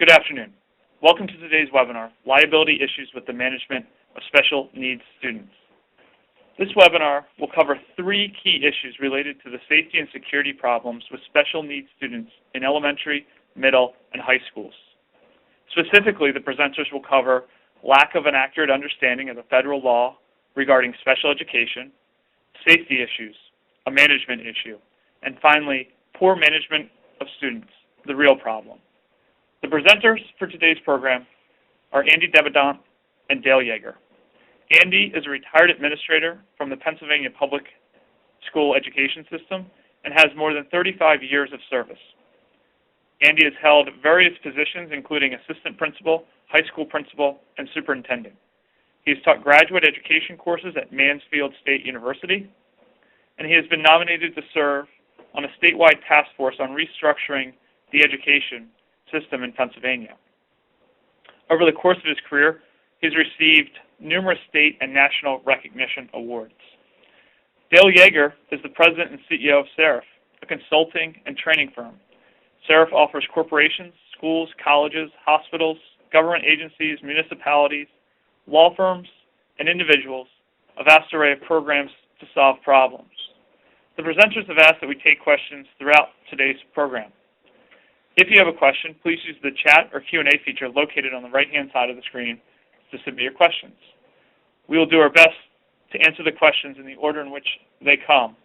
Good afternoon. Welcome to today's webinar, Liability Issues with the Management of Special Needs Students. This webinar will cover three key issues related to the safety and security problems with special needs students in elementary, middle, and high schools. Specifically, the presenters will cover lack of an accurate understanding of the federal law regarding special education, safety issues, a management issue, and finally, poor management of students, the real problem. The presenters for today's program are Demidont and Dale Yeager. Andy is a retired administrator from the Pennsylvania Public School Education System and has more than 35 years of service. Andy has held various positions, including assistant principal, high school principal, and superintendent. He has taught graduate education courses at Mansfield University, and he has been nominated to serve on a statewide task force on restructuring the education system in Pennsylvania. Over the course of his career, he's received numerous state and national recognition awards. Dale Yeager is the president and CEO of Seraph, a consulting and training firm. Seraph offers corporations, schools, colleges, hospitals, government agencies, municipalities, law firms, and individuals a vast array of programs to solve problems. The presenters have asked that we take questions throughout today's program. If you have a question, please use the chat or Q&A feature located on the right-hand side of the screen to submit your questions. We will do our best to answer the questions in the order in which they come.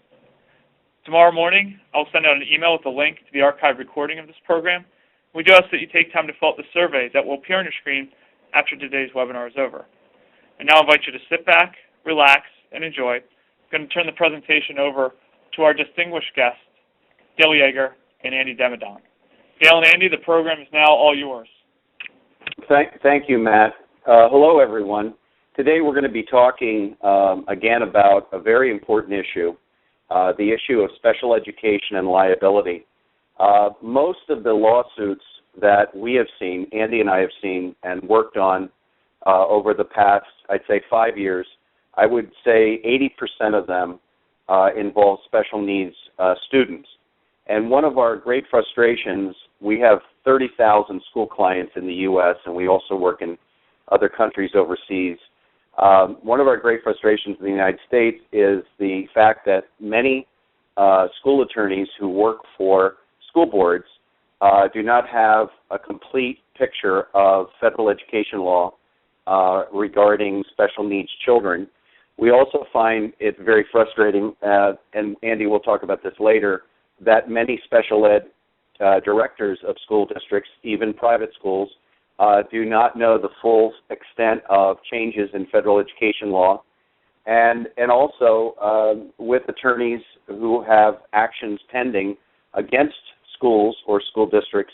Tomorrow morning, I'll send out an email with a link to the archived recording of this program. We do ask that you take time to fill out the survey that will appear on your screen after today's webinar is over. I now invite you to sit back, relax, and enjoy. I'm going to turn the presentation over to our distinguished guests, Dale Yeager and Demidont. Dale and Andy, the program is now all yours. Thank you, Matt. Hello, everyone. Today we're going to be talking again about a very important issue, the issue of special education and liability. Most of the lawsuits that we have seen, Andy and I have seen and worked on over the past, I'd say 5 years, I would say 80% of them involve special needs students. And one of our great frustrations, we have 30,000 school clients in the U.S., and we also work in other countries overseas. One of our great frustrations in the United States is the fact that many school attorneys who work for school boards do not have a complete picture of federal education law regarding special needs children. We also find it very frustrating, and Andy will talk about this later, that many special ed directors of school districts, even private schools, do not know the full extent of changes in federal education law, and also with attorneys who have actions pending against schools or school districts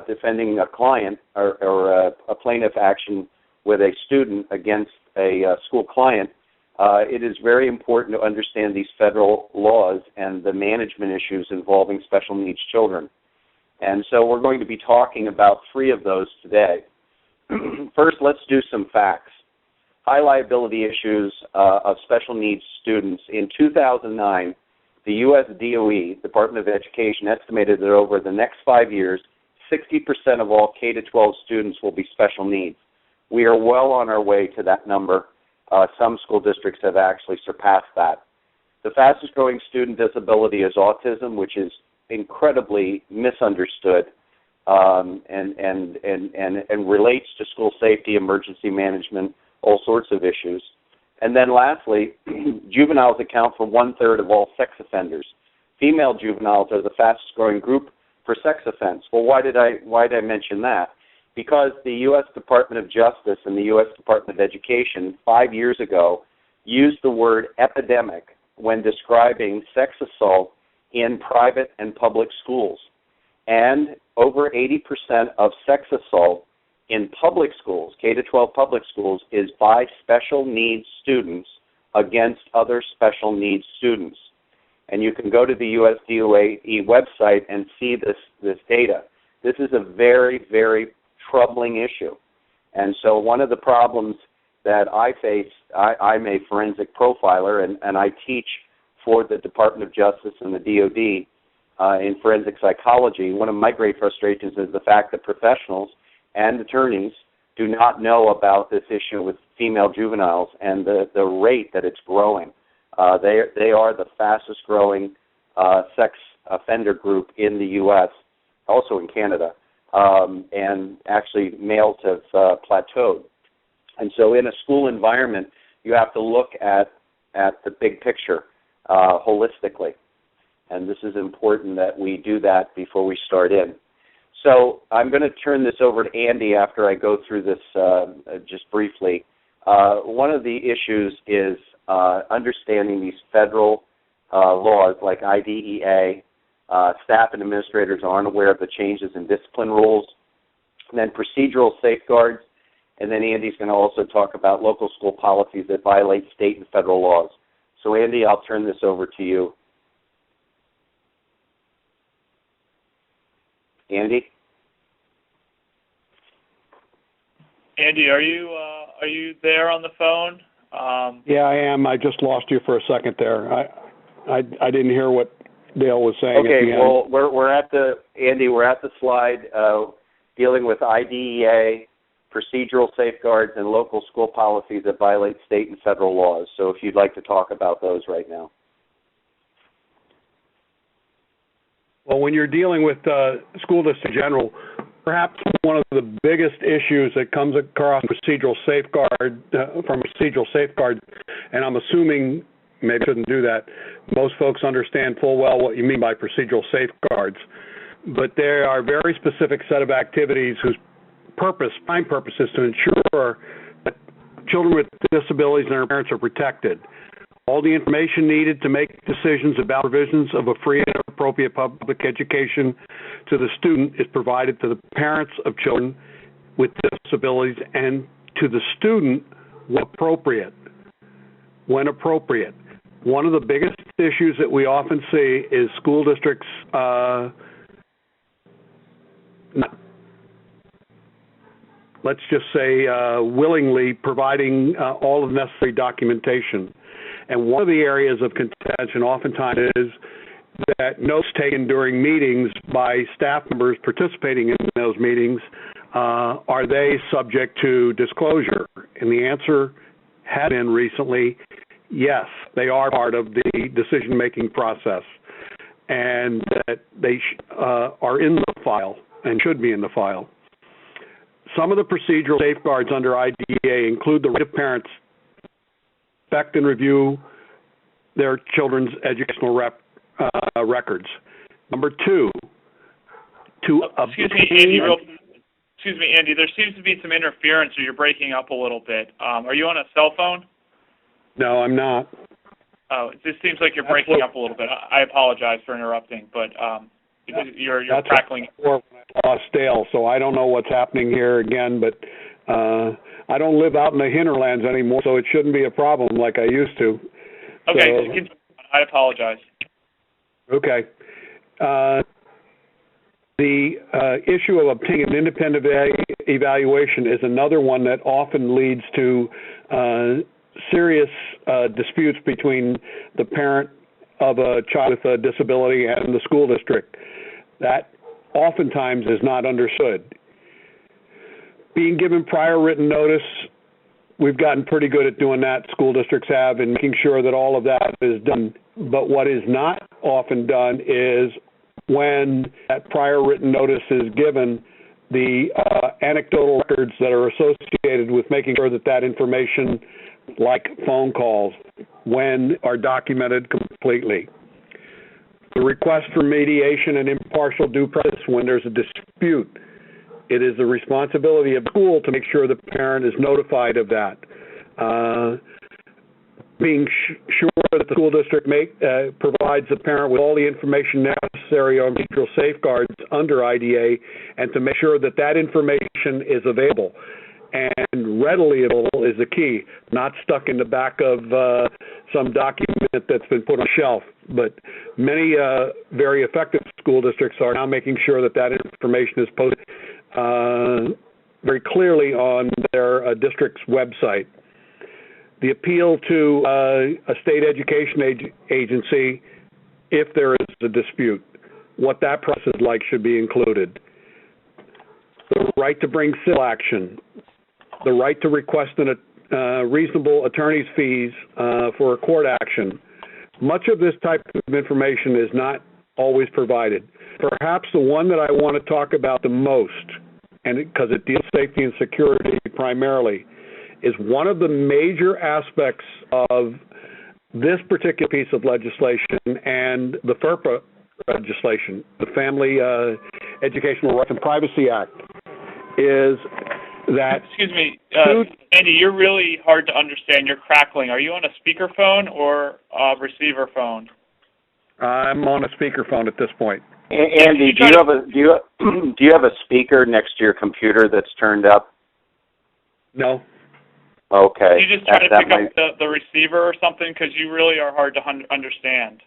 defending a client or a plaintiff action with a student against a school client. It is very important to understand these federal laws and the management issues involving special needs children. And so we're going to be talking about three of those today. First, let's do some facts. High liability issues of special needs students. In 2009, the U.S. DOE, Department of Education, estimated that over the next 5 years, 60% of all K-12 students will be special needs. We are well on our way to that number. Some school districts have actually surpassed that. The fastest growing student disability is autism, which is incredibly misunderstood and relates to school safety, emergency management, all sorts of issues. And then lastly, juveniles account for 1/3 of all sex offenders. Female juveniles are the fastest growing group for sex offense. Well, why did I mention that? Because the U.S. Department of Justice and the U.S. Department of Education 5 years ago used the word epidemic when describing sex assault in private and public schools. And over 80% of sex assault in public schools, K-12 public schools, is by special needs students against other special needs students. And you can go to the US DOE website and see this data. This is a very, very troubling issue. And so one of the problems that I face, I'm a forensic profiler, and I teach for the Department of Justice and the DOD. in forensic psychology, one of my great frustrations is the fact that professionals and attorneys do not know about this issue with female juveniles and the rate that it's growing. They are the fastest growing sex offender group in the U.S., also in Canada, and actually males have plateaued. And so in a school environment, you have to look at the big picture holistically. And this is important that we do that before we start in. So I'm going to turn this over to Andy after I go through this just briefly. One of the issues is understanding these federal laws like IDEA. Staff and administrators aren't aware of the changes in discipline rules. And then procedural safeguards. And then Andy's going to also talk about local school policies that violate state and federal laws. So Andy, I'll turn this over to you. Andy? Andy, are you there on the phone? Yeah, I am. I just lost you for a second there. I didn't hear what Dale was saying. Okay, well, we're at the slide dealing with IDEA, procedural safeguards, and local school policies that violate state and federal laws. So if you'd like to talk about those right now. Well, when you're dealing with school districts in general, perhaps one of the biggest issues that comes across procedural safeguard, and I'm assuming, maybe I shouldn't do that, most folks understand full well what you mean by procedural safeguards, but there are a very specific set of activities whose prime purpose is to ensure that children with disabilities and their parents are protected. All the information needed to make decisions about provisions of a free and appropriate public education to the student is provided to the parents of children with disabilities and to the student when appropriate. One of the biggest issues that we often see is school districts let's just say willingly providing all of the necessary documentation. And one of the areas of contention oftentimes is that notes taken during meetings by staff members participating in those meetings, are they subject to disclosure? And the answer has been recently, yes, they are part of the decision-making process, and that they are in the file and should be in the file. Some of the procedural safeguards under IDEA include the right of parents inspect and review their children's educational records. Number two, excuse me, Andy, there seems to be some interference or you're breaking up a little bit. Are you on a cell phone? No, I'm not. Oh, it just seems like you're breaking up a little bit. I apologize for interrupting, but you're crackling. Lost Dale, so I don't know what's happening here again, but I don't live out in the hinterlands anymore, so it shouldn't be a problem like I used to. Okay, so, I apologize. Okay. The issue of obtaining an independent evaluation is another one that often leads to serious disputes between the parent of a child with a disability and the school district. That oftentimes is not understood. Being given prior written notice, we've gotten pretty good at doing that, school districts have, and making sure that all of that is done. But what is not often done is when that prior written notice is given, the anecdotal records that are associated with making sure that that information, like phone calls, when are documented completely. The request for mediation and impartial due process when there's a dispute. It is the responsibility of the school to make sure the parent is notified of that. Being sure that the school district provides the parent with all the information necessary on procedural safeguards under IDA, and to make sure that that information is available. And readily available is the key, not stuck in the back of some document that's been put on a shelf. But many very effective school districts are now making sure that that information is posted very clearly on their district's website. The appeal to a state education agency if there is a dispute. what that process is like should be included. The right to bring civil action, the right to request a reasonable attorney's fees for a court action. Much of this type of information is not always provided. Perhaps the one that I want to talk about the most, and because it deals with safety and security primarily, is one of the major aspects of this particular piece of legislation and the FERPA legislation, the Family Educational Rights and Privacy Act, is that... Excuse me, Andy, you're really hard to understand. You're crackling. Are you on a speakerphone or a receiver phone? I'm on a speakerphone at this point. Andy, do you have a speaker next to your computer that's turned up? No. Okay. Can you just try to pick up the receiver or something, because you really are hard to understand.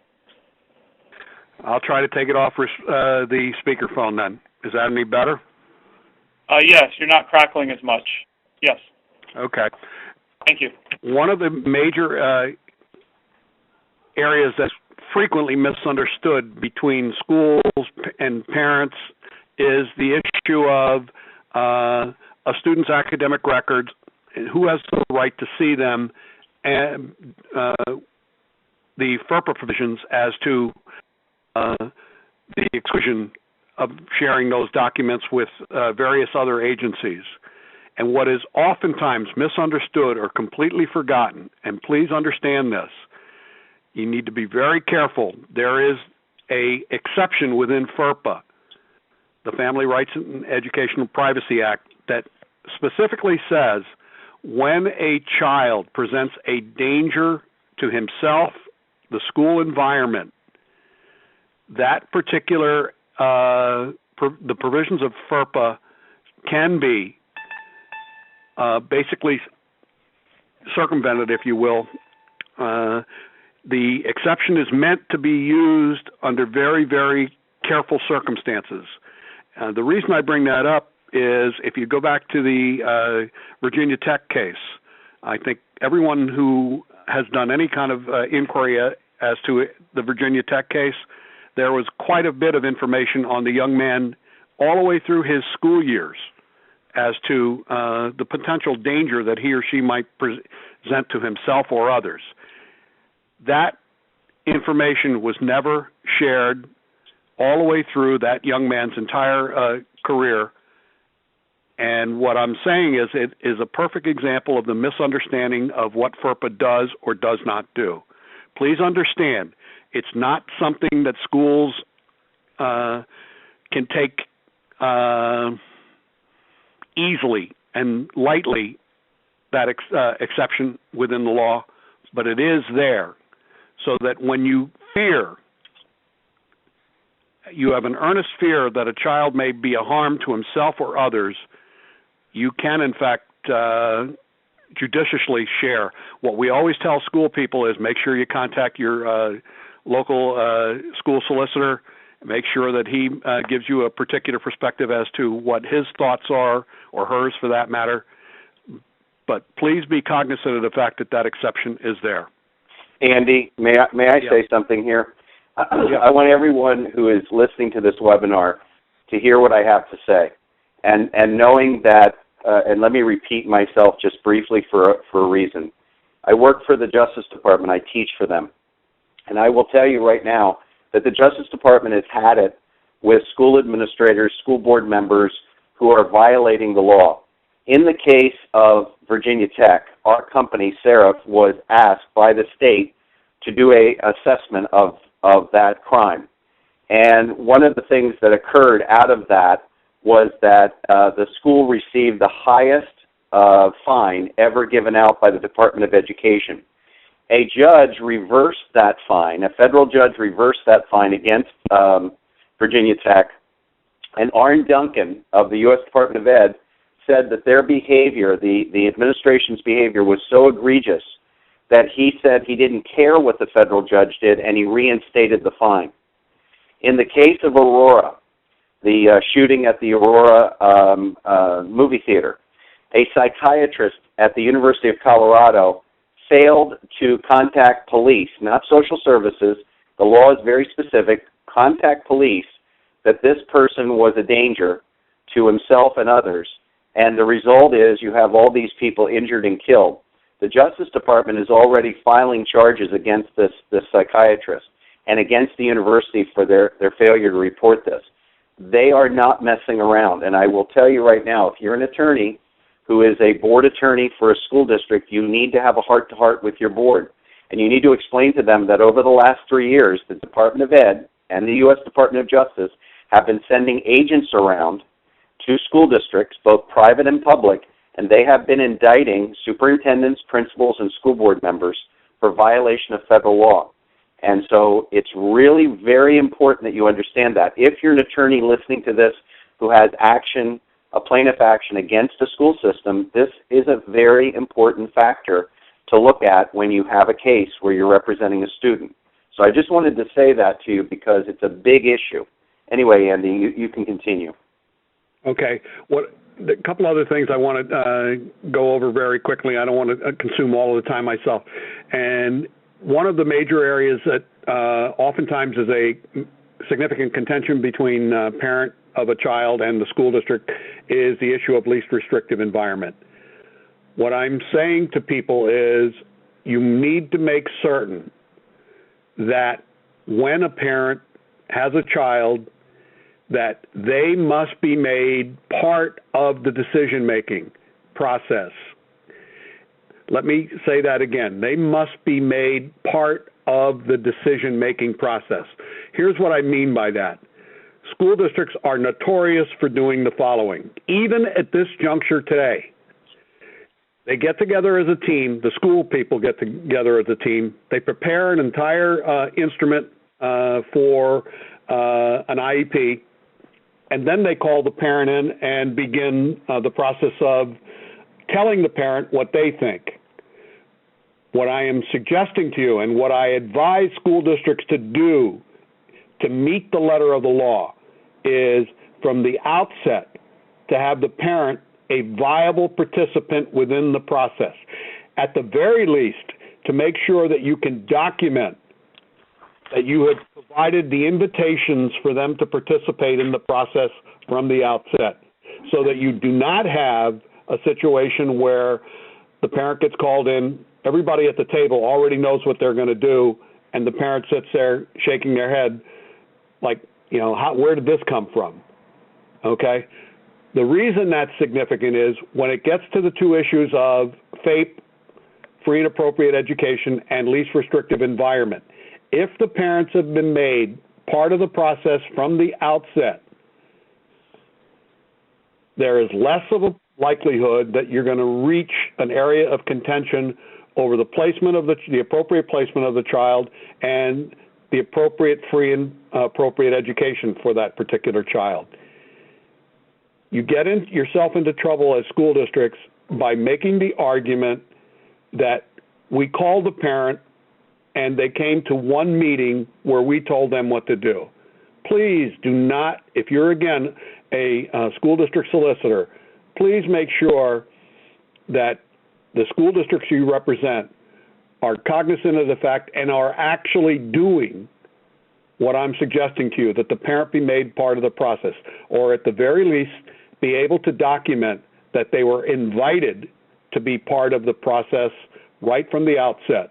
I'll try to take it off the speakerphone then. Is that any better? Yes, you're not crackling as much. Yes. Okay. Thank you. One of the major areas that's frequently misunderstood between schools and parents is the issue of a student's academic records, who has the right to see them, and the FERPA provisions as to the exclusion of sharing those documents with various other agencies. And what is oftentimes misunderstood or completely forgotten, and please understand this, you need to be very careful. There is an exception within FERPA, the Family Rights and Educational Privacy Act, that specifically says when a child presents a danger to himself, the school environment, that particular, the provisions of FERPA can be basically circumvented, if you will. The exception is meant to be used under very, very careful circumstances. The reason I bring that up is if you go back to the Virginia Tech case, I think everyone who has done any kind of inquiry as to the Virginia Tech case, there was quite a bit of information on the young man all the way through his school years as to the potential danger that he or she might present to himself or others. That information was never shared all the way through that young man's entire career. And what I'm saying is it is a perfect example of the misunderstanding of what FERPA does or does not do. Please understand, it's not something that schools can take easily and lightly, that exception within the law, but it is there, so that when you fear, you have an earnest fear that a child may be a harm to himself or others, you can, in fact, judiciously share. What we always tell school people is make sure you contact your local school solicitor, make sure that he gives you a particular perspective as to what his thoughts are, or hers for that matter. But please be cognizant of the fact that that exception is there. Andy, may I say something here? I want everyone who is listening to this webinar to hear what I have to say. And knowing that, and let me repeat myself just briefly for a reason. I work for the Justice Department. I teach for them. And I will tell you right now that the Justice Department has had it with school administrators, school board members who are violating the law. In the case of Virginia Tech, our company, Seraph, was asked by the state to do an assessment of that crime. And one of the things that occurred out of that was that the school received the highest fine ever given out by the Department of Education. A judge reversed that fine, a federal judge reversed that fine against Virginia Tech, and Arne Duncan of the U.S. Department of Ed said that their behavior, the administration's behavior, was so egregious that he said he didn't care what the federal judge did, and he reinstated the fine. In the case of Aurora, the shooting at the Aurora movie theater, a psychiatrist at the University of Colorado failed to contact police, not social services. The law is very specific. Contact police that this person was a danger to himself and others, and the result is you have all these people injured and killed. The Justice Department is already filing charges against this psychiatrist and against the university for their failure to report this. They are not messing around, and I will tell you right now, if you're an attorney who is a board attorney for a school district, you need to have a heart-to-heart with your board, and you need to explain to them that over the last 3 years, the Department of Ed and the U.S. Department of Justice have been sending agents around to school districts, both private and public, and they have been indicting superintendents, principals, and school board members for violation of federal law. And so it's really very important that you understand that. If you're an attorney listening to this who has action, a plaintiff action against a school system, this is a very important factor to look at when you have a case where you're representing a student. So I just wanted to say that to you because it's a big issue. Anyway, Andy, you can continue. Okay. A couple other things I want to go over very quickly. I don't want to consume all of the time myself. And one of the major areas that oftentimes is a significant contention between parent of a child and the school district is the issue of least restrictive environment. What I'm saying to people is you need to make certain that when a parent has a child, that they must be made part of the decision-making process. Let me say that again. They must be made part of the decision-making process. Here's what I mean by that. School districts are notorious for doing the following. Even at this juncture today, they get together as a team, the school people get together as a team, they prepare an entire instrument for an IEP, and then they call the parent in and begin the process of telling the parent what they think. What I am suggesting to you and what I advise school districts to do to meet the letter of the law is from the outset to have the parent a viable participant within the process. At the very least, to make sure that you can document that you have provided the invitations for them to participate in the process from the outset, so that you do not have a situation where the parent gets called in, everybody at the table already knows what they're going to do, and the parent sits there shaking their head like, where did this come from? Okay? The reason that's significant is when it gets to the two issues of FAPE, free and appropriate education, and least restrictive environment, if the parents have been made part of the process from the outset, there is less of a likelihood that you're going to reach an area of contention over the placement of the appropriate placement of the child and the appropriate free and appropriate education for that particular child. You get yourself into trouble as school districts by making the argument that we called the parent and they came to one meeting where we told them what to do. Please do not, if you're again a school district solicitor, please make sure that the school districts you represent are cognizant of the fact and are actually doing what I'm suggesting to you, that the parent be made part of the process, or at the very least be able to document that they were invited to be part of the process right from the outset,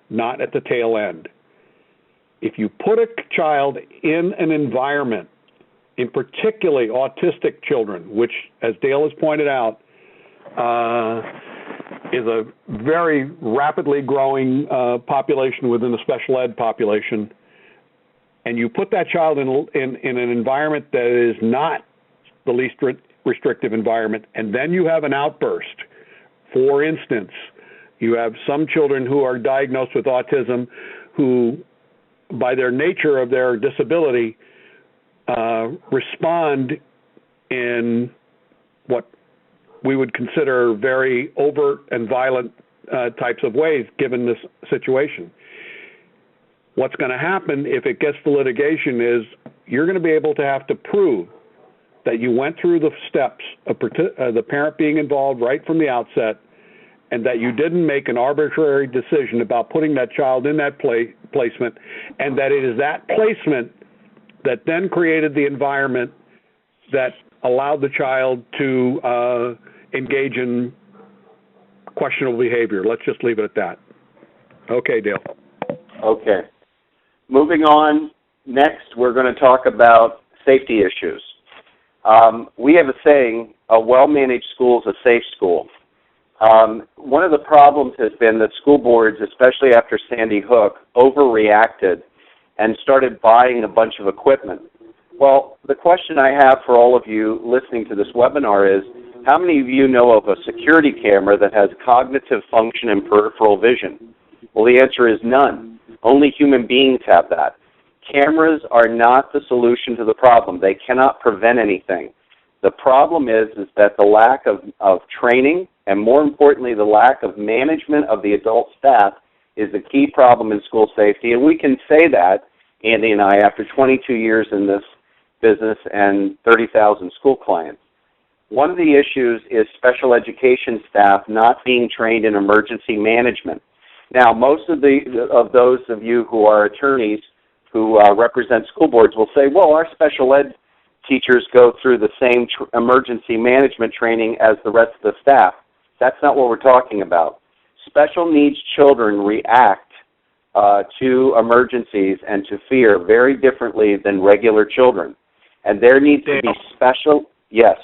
not at the tail end. If you put a child in an environment, in particularly autistic children, which, as Dale has pointed out, is a very rapidly growing population within the special ed population, and you put that child in an environment that is not the least restrictive environment, and then you have an outburst. For instance, you have some children who are diagnosed with autism who, by their nature of their disability, respond in what we would consider very overt and violent types of ways given this situation. What's going to happen if it gets to litigation is you're going to be able to have to prove that you went through the steps of the parent being involved right from the outset, and that you didn't make an arbitrary decision about putting that child in that placement, and that it is that placement that then created the environment that allowed the child to engage in questionable behavior. Let's just leave it at that. Okay, Dale. Okay. Moving on, next we're going to talk about safety issues. We have a saying, a well-managed school is a safe school. One of the problems has been that school boards, especially after Sandy Hook, overreacted and started buying a bunch of equipment. Well, the question I have for all of you listening to this webinar is, how many of you know of a security camera that has cognitive function and peripheral vision? Well, the answer is none. Only human beings have that. Cameras are not the solution to the problem. They cannot prevent anything. The problem is that the lack of training, and more importantly, the lack of management of the adult staff is the key problem in school safety. And we can say that, Andy and I, after 22 years in this business and 30,000 school clients. One of the issues is special education staff not being trained in emergency management. Now, most of those of you who are attorneys who represent school boards will say, well, our special ed teachers go through the same emergency management training as the rest of the staff. That's not what we're talking about. Special needs children react to emergencies and to fear very differently than regular children. And there needs to be special, yes.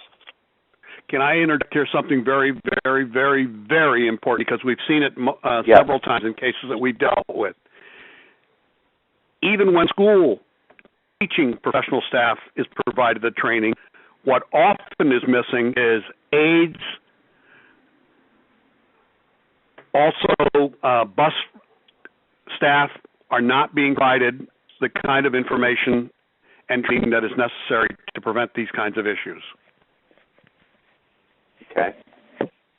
Can I interject here something very, very, very, very important, because we've seen it several times in cases that we've dealt with. Even when school teaching professional staff is provided the training, what often is missing is aides, also bus staff are not being provided the kind of information and training that is necessary to prevent these kinds of issues. Okay.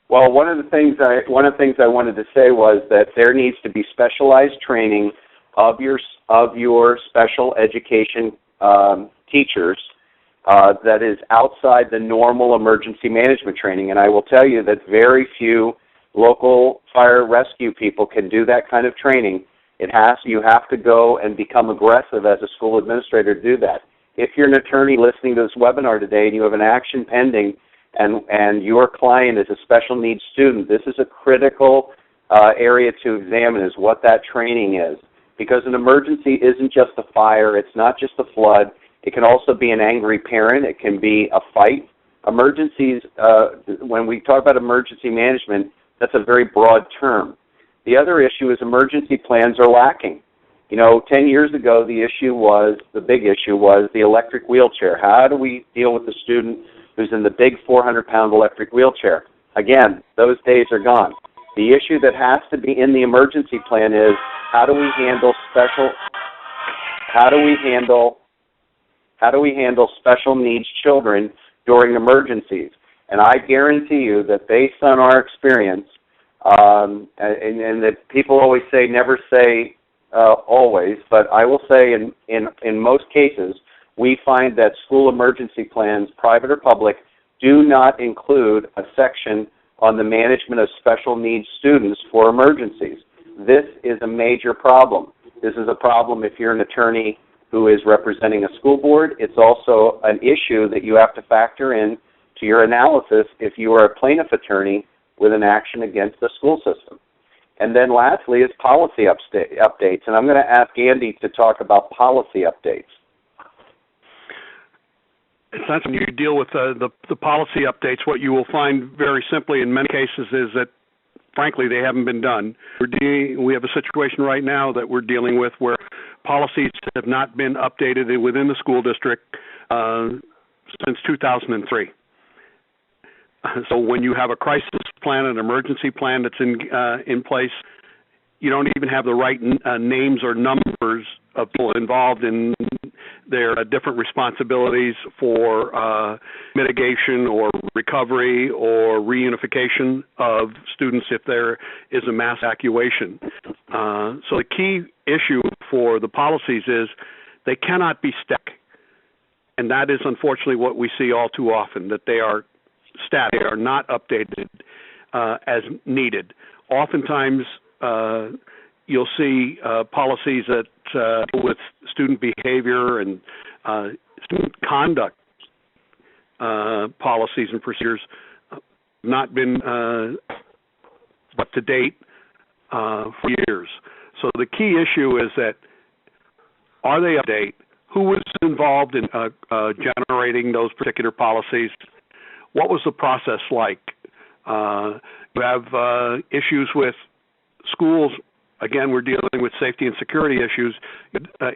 Well, one of the things I wanted to say was that there needs to be specialized training of your special education teachers that is outside the normal emergency management training. And I will tell you that very few local fire rescue people can do that kind of training. You have to go and become aggressive as a school administrator to do that. If you're an attorney listening to this webinar today and you have an action pending and your client is a special needs student, this is a critical area to examine, is what that training is. Because an emergency isn't just a fire, it's not just a flood, it can also be an angry parent, it can be a fight. Emergencies, when we talk about emergency management, that's a very broad term. The other issue is emergency plans are lacking. 10 years ago, the big issue was the electric wheelchair. How do we deal with the student who's in the big 400-pound electric wheelchair? Again, those days are gone. The issue that has to be in the emergency plan is how do we handle special needs children during emergencies? And I guarantee you that based on our experience, and that people always say never say always, but I will say in most cases, we find that school emergency plans, private or public, do not include a section on the management of special needs students for emergencies. This is a major problem. This is a problem if you're an attorney who is representing a school board. It's also an issue that you have to factor in to your analysis if you are a plaintiff attorney with an action against the school system. And then lastly is policy updates. And I'm going to ask Andy to talk about policy updates. Since when you deal with the policy updates, what you will find very simply in many cases is that, frankly, they haven't been done. We have a situation right now that we're dealing with where policies have not been updated within the school district since 2003. So when you have a crisis plan, an emergency plan that's in place, you don't even have the right names or numbers of people involved in their different responsibilities for mitigation or recovery or reunification of students if there is a mass evacuation. So the key issue for the policies is they cannot be static. And that is unfortunately what we see all too often, that they are static, they are not updated as needed. Oftentimes, you'll see policies that deal with student behavior and student conduct policies and procedures not been up to date for years. So the key issue is that, are they up to date? Who was involved in generating those particular policies? What was the process like? You have issues with schools. Again, we're dealing with safety and security issues,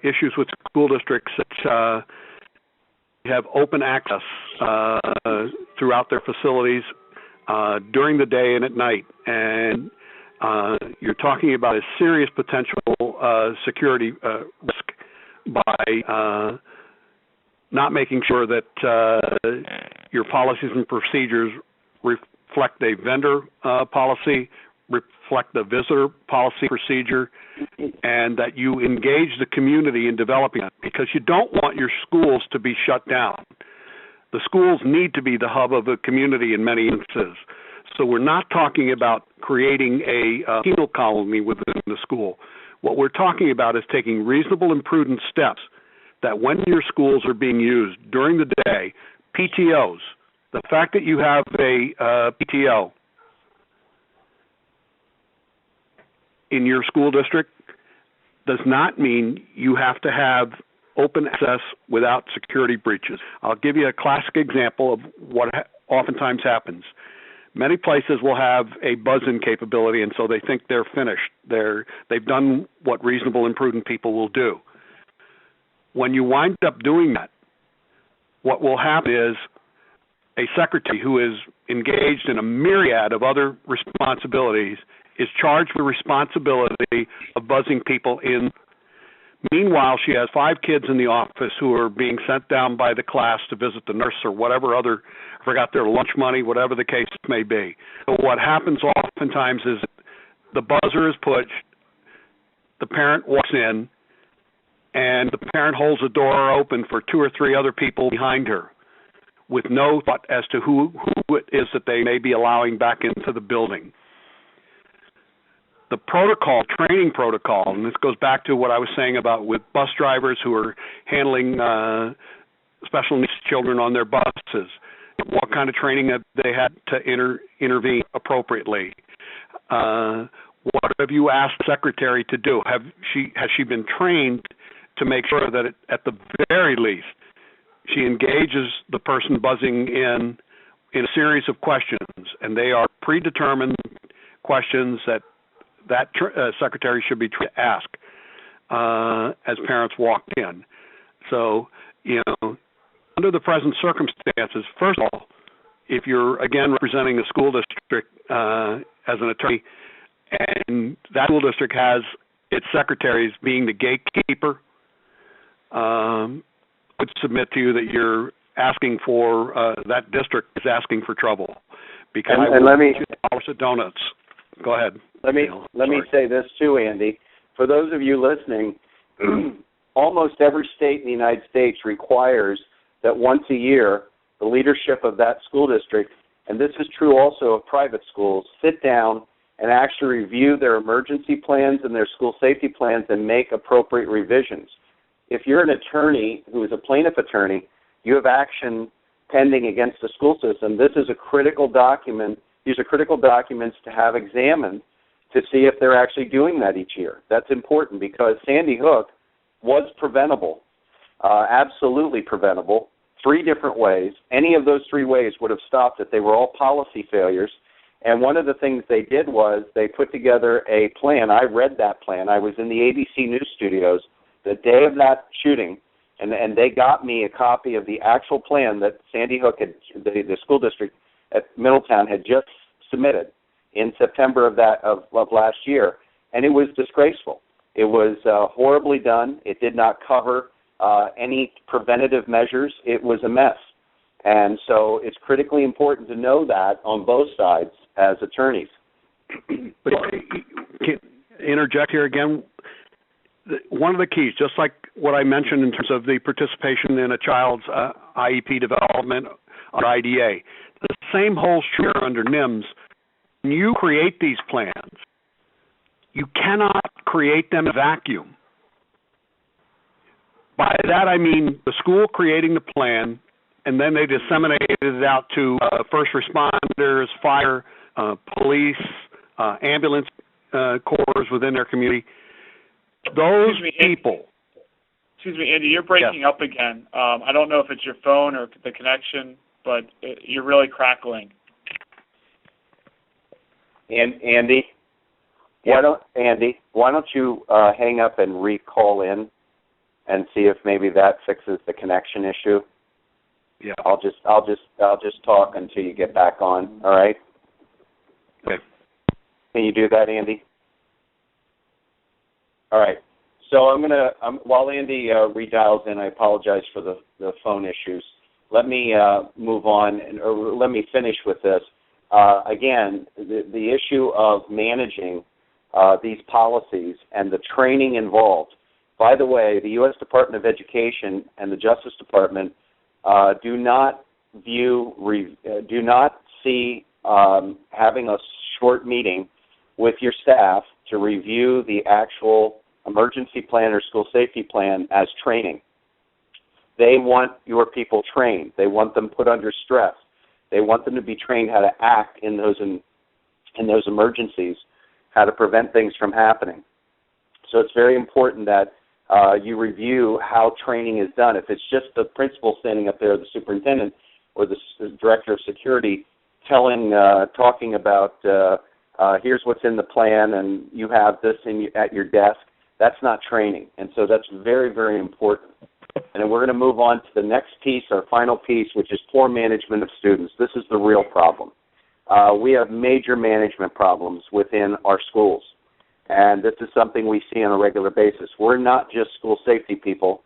issues with school districts that have open access throughout their facilities during the day and at night. And you're talking about a serious potential security risk by not making sure that your policies and procedures reflect a vendor policy, reflect the visitor policy procedure, and that you engage the community in developing it, because you don't want your schools to be shut down. The schools need to be the hub of the community in many instances. So we're not talking about creating a penal colony within the school. What we're talking about is taking reasonable and prudent steps that when your schools are being used during the day, PTOs, the fact that you have a PTO in your school district does not mean you have to have open access without security breaches. I'll give you a classic example of what oftentimes happens. Many places will have a buzz-in capability, and so they think they're finished. They've done what reasonable and prudent people will do. When you wind up doing that, what will happen is a secretary who is engaged in a myriad of other responsibilities is charged with responsibility of buzzing people in. Meanwhile, she has 5 kids in the office who are being sent down by the class to visit the nurse or whatever other, I forgot their lunch money, whatever the case may be. So what happens oftentimes is the buzzer is pushed, the parent walks in, and the parent holds the door open for 2 or 3 other people behind her with no thought as to who it is that they may be allowing back into the building. The protocol, training protocol, and this goes back to what I was saying about with bus drivers who are handling special needs children on their buses. What kind of training have they had to intervene appropriately? What have you asked the secretary to do? Has she been trained to make sure that at the very least she engages the person buzzing in a series of questions, and they are predetermined questions that secretary should be trained to ask as parents walk in. So, under the present circumstances, first of all, if you're, again, representing a school district as an attorney, and that school district has its secretaries being the gatekeeper, I would submit to you that you're asking for, that district is asking for trouble. Because and let me $2 of donuts. Go ahead. Let me say this too, Andy. For those of you listening, almost every state in the United States requires that once a year, the leadership of that school district, and this is true also of private schools, sit down and actually review their emergency plans and their school safety plans and make appropriate revisions. If you're an attorney who is a plaintiff attorney, you have action pending against the school system. This is a critical document. These are critical documents to have examined to see if they're actually doing that each year. That's important because Sandy Hook was preventable, absolutely preventable, 3 different ways. Any of those 3 ways would have stopped it. They were all policy failures. And one of the things they did was they put together a plan. I read that plan. I was in the ABC News studios the day of that shooting, and they got me a copy of the actual plan that Sandy Hook, the school district at Middletown, had just submitted in September of last year, and it was disgraceful. It was horribly done. It did not cover any preventative measures. It was a mess. And so it's critically important to know that on both sides as attorneys. But can I interject here again? One of the keys, just like what I mentioned in terms of the participation in a child's IEP development or IDA, the same holds true under NIMS. When you create these plans, you cannot create them in a vacuum. By that I mean the school creating the plan, and then they disseminated it out to first responders, fire, police, ambulance corps within their community. Those people. Excuse me, Andy, you're breaking up again. I don't know if it's your phone or the connection, but you're really crackling. Andy, why don't you hang up and re-call in and see if maybe that fixes the connection issue? Yeah. I'll just talk until you get back on. All right. Okay. Can you do that, Andy? All right. So while Andy redials in, I apologize for the phone issues. Let me move on, or let me finish with this. Again, the issue of managing these policies and the training involved. By the way, the U.S. Department of Education and the Justice Department do not see having a short meeting with your staff to review the actual emergency plan or school safety plan as training. They want your people trained. They want them put under stress. They want them to be trained how to act in those emergencies, how to prevent things from happening. So it's very important that you review how training is done. If it's just the principal standing up there, the superintendent or the director of security talking about here's what's in the plan and you have this at your desk, that's not training. And so that's very, very important. And then we're going to move on to the next piece, our final piece, which is poor management of students. This is the real problem. We have major management problems within our schools, and this is something we see on a regular basis. We're not just school safety people.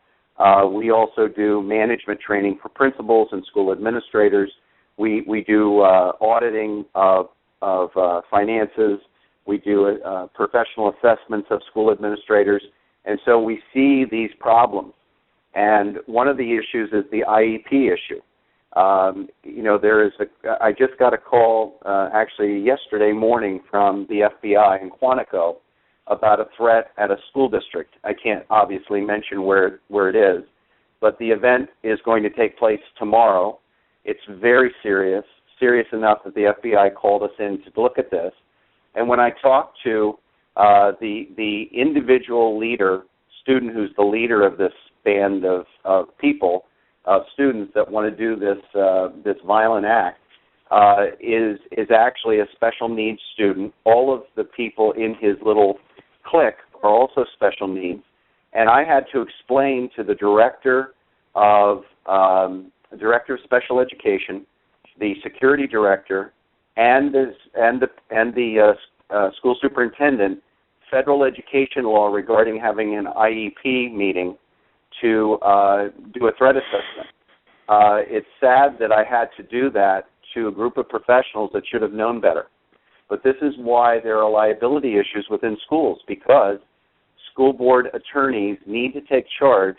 We also do management training for principals and school administrators. We do auditing of finances. We do professional assessments of school administrators, and so we see these problems. And one of the issues is the IEP issue. I just got a call actually yesterday morning from the FBI in Quantico about a threat at a school district. I can't obviously mention where it is, but the event is going to take place tomorrow. It's very serious enough that the FBI called us in to look at this. And when I talked to the individual student who's the leader of this band of people, of students that want to do this violent act, is actually a special needs student. All of the people in his little clique are also special needs. And I had to explain to the director of special education, the security director, and the school superintendent, federal education law regarding having an IEP meeting to do a threat assessment. It's sad that I had to do that to a group of professionals that should have known better. But this is why there are liability issues within schools, because school board attorneys need to take charge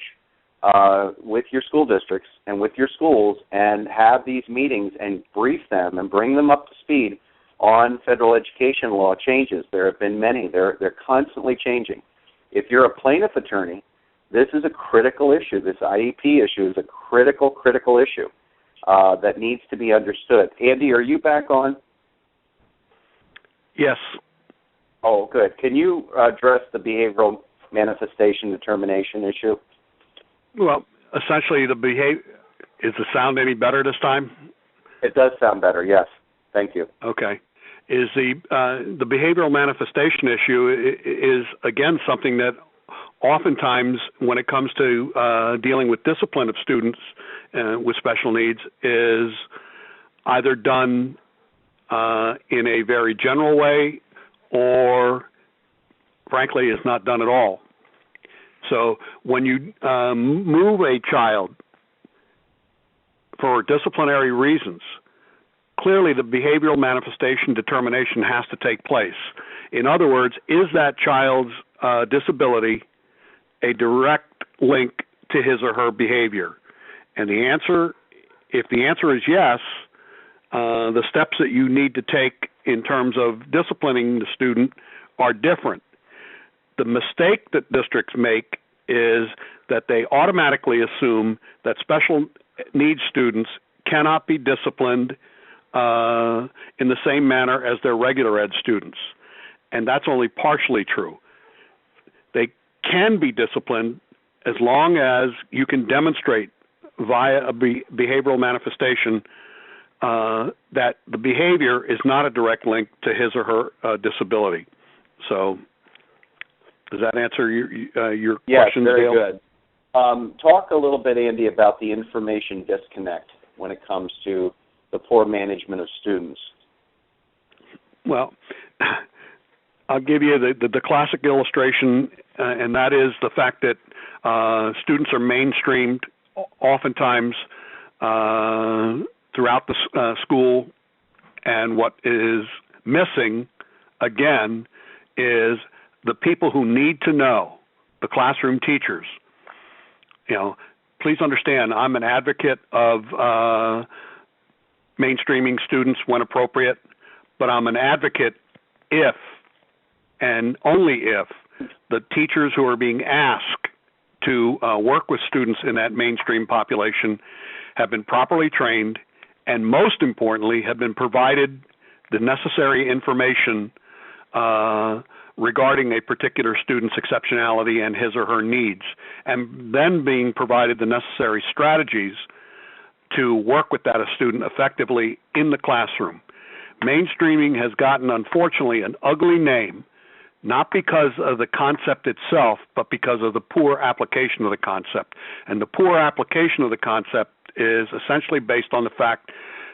with your school districts and with your schools and have these meetings and brief them and bring them up to speed on federal education law changes. There have been many. They're constantly changing. If you're a plaintiff attorney, this is a critical issue. This IEP issue is a critical issue that needs to be understood. Andy, are you back on? Yes. Oh, good. Can you address the behavioral manifestation determination issue? Well, essentially, is the sound any better this time? It does sound better, yes. Thank you. Okay. Is the behavioral manifestation issue is, again, something that oftentimes when it comes to dealing with discipline of students with special needs is either done in a very general way or, frankly, is not done at all. So when you move a child for disciplinary reasons, clearly the behavioral manifestation determination has to take place. In other words, is that child's disability a direct link to his or her behavior? And if the answer is yes, the steps that you need to take in terms of disciplining the student are different. The mistake that districts make is that they automatically assume that special needs students cannot be disciplined in the same manner as their regular ed students. And that's only partially true. They can be disciplined as long as you can demonstrate via a behavioral manifestation that the behavior is not a direct link to his or her disability. So does that answer your question, Dale? Yes, very good. Talk a little bit, Andy, about the information disconnect when it comes to the poor management of students. Well, I'll give you the classic illustration, and that is the fact that students are mainstreamed oftentimes throughout the school, and what is missing, again, is the people who need to know, the classroom teachers. Please understand, I'm an advocate of mainstreaming students when appropriate, but I'm an advocate if and only if the teachers who are being asked to work with students in that mainstream population have been properly trained and, most importantly, have been provided the necessary information regarding a particular student's exceptionality and his or her needs, and then being provided the necessary strategies to work with that student effectively in the classroom. Mainstreaming has gotten, unfortunately, an ugly name, not because of the concept itself, but because of the poor application of the concept. And the poor application of the concept is essentially based on the fact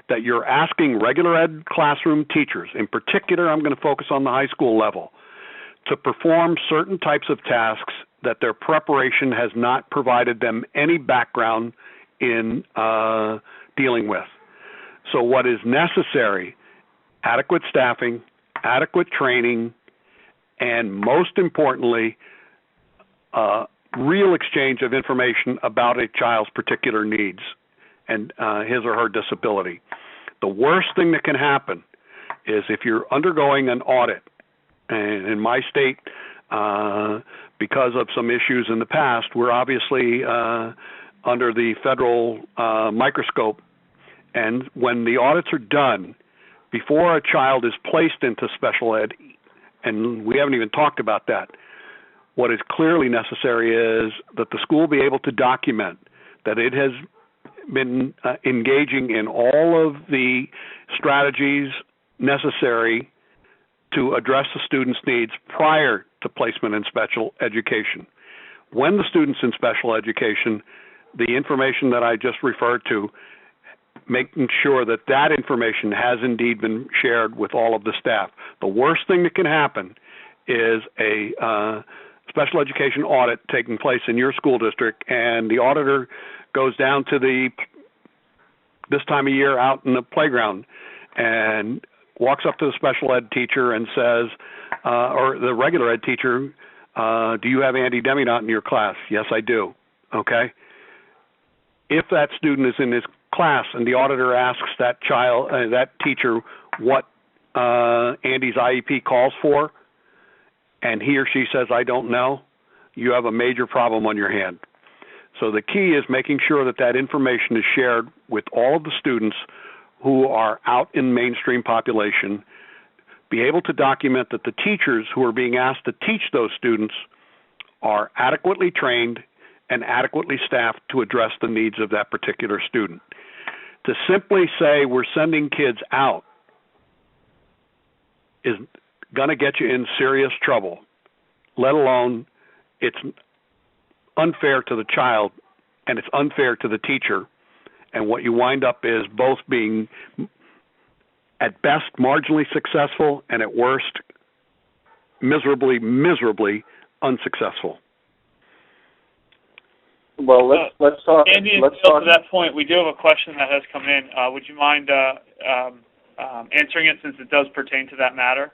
that you're asking regular ed classroom teachers, in particular I'm going to focus on the high school level, to perform certain types of tasks that their preparation has not provided them any background in dealing with. So what is necessary: adequate staffing, adequate training, and most importantly, real exchange of information about a child's particular needs and his or her disability. The worst thing that can happen is if you're undergoing an audit, and in my state, because of some issues in the past, we're obviously under the federal microscope, and when the audits are done, before a child is placed into special ed, and we haven't even talked about that, what is clearly necessary is that the school be able to document that it has been engaging in all of the strategies necessary to address the student's needs prior to placement in special education. When the student's in special education, the information that I just referred to, making sure that that information has indeed been shared with all of the staff. The worst thing that can happen is a special education audit taking place in your school district, and the auditor goes down to this time of year out in the playground and walks up to the special ed teacher and says, or the regular ed teacher, do you have Andy Demidont in your class? Yes, I do. Okay. If that student is in his class and the auditor asks that that teacher what Andy's IEP calls for, and he or she says, I don't know, you have a major problem on your hand. So the key is making sure that that information is shared with all of the students who are out in mainstream population, be able to document that the teachers who are being asked to teach those students are adequately trained and adequately staffed to address the needs of that particular student. To simply say we're sending kids out is going to get you in serious trouble, let alone it's unfair to the child and it's unfair to the teacher. And what you wind up is both being, at best, marginally successful, and at worst, miserably, miserably unsuccessful. Well, let's talk. Andy, to that point, we do have a question that has come in. Would you mind answering it, since it does pertain to that matter?